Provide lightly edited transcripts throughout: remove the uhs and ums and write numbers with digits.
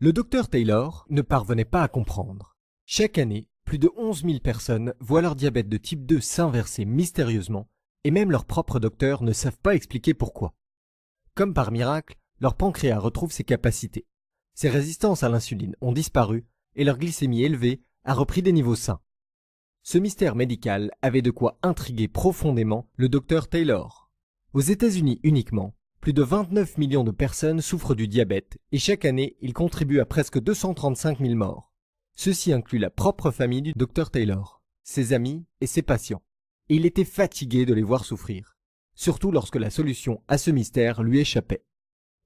Le docteur Taylor ne parvenait pas à comprendre. Chaque année, plus de 11 000 personnes voient leur diabète de type 2 s'inverser mystérieusement et même leurs propres docteurs ne savent pas expliquer pourquoi. Comme par miracle, leur pancréas retrouve ses capacités. Ses résistances à l'insuline ont disparu et leur glycémie élevée a repris des niveaux sains. Ce mystère médical avait de quoi intriguer profondément le docteur Taylor. Aux États-Unis uniquement, plus de 29 millions de personnes souffrent du diabète et chaque année, il contribue à presque 235 000 morts. Ceci inclut la propre famille du docteur Taylor, ses amis et ses patients. Et il était fatigué de les voir souffrir, surtout lorsque la solution à ce mystère lui échappait.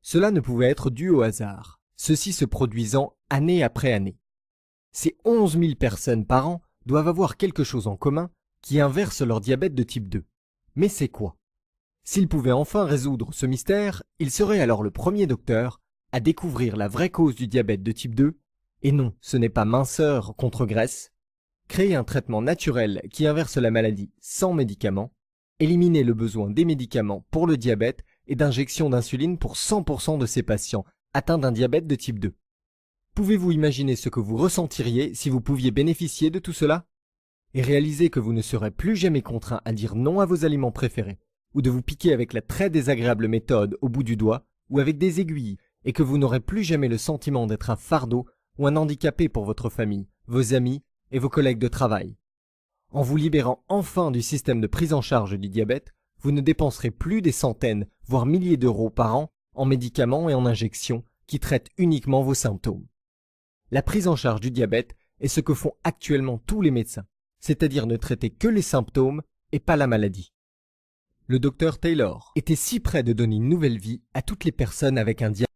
Cela ne pouvait être dû au hasard, ceci se produisant année après année. Ces 11 000 personnes par an doivent avoir quelque chose en commun qui inverse leur diabète de type 2. Mais c'est quoi? S'il pouvait enfin résoudre ce mystère, il serait alors le premier docteur à découvrir la vraie cause du diabète de type 2. Et non, ce n'est pas minceur contre graisse. Créer un traitement naturel qui inverse la maladie sans médicaments, éliminer le besoin des médicaments pour le diabète et d'injection d'insuline pour 100% de ces patients atteints d'un diabète de type 2. Pouvez-vous imaginer ce que vous ressentiriez si vous pouviez bénéficier de tout cela? Et réaliser que vous ne serez plus jamais contraint à dire non à vos aliments préférés, ou de vous piquer avec la très désagréable méthode au bout du doigt, ou avec des aiguilles, et que vous n'aurez plus jamais le sentiment d'être un fardeau ou un handicapé pour votre famille, vos amis et vos collègues de travail. En vous libérant enfin du système de prise en charge du diabète, vous ne dépenserez plus des centaines, voire milliers d'euros par an en médicaments et en injections qui traitent uniquement vos symptômes. La prise en charge du diabète est ce que font actuellement tous les médecins, c'est-à-dire ne traiter que les symptômes et pas la maladie. Le docteur Taylor était si près de donner une nouvelle vie à toutes les personnes avec un diabète.